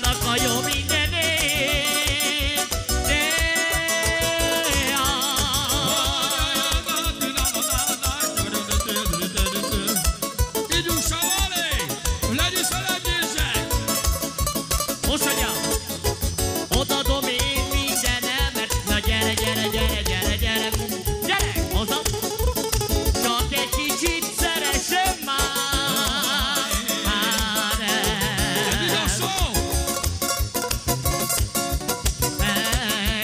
annak a jó mindenét. Most mondja, odadom én mindenemet. Na gyere, gyere, gyere, gyere, gyere. Gyere, hozzá. Csak egy kicsit szeressem már.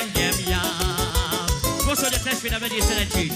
Engem jár. Most mondja, testvérem, vegyél szerencsét.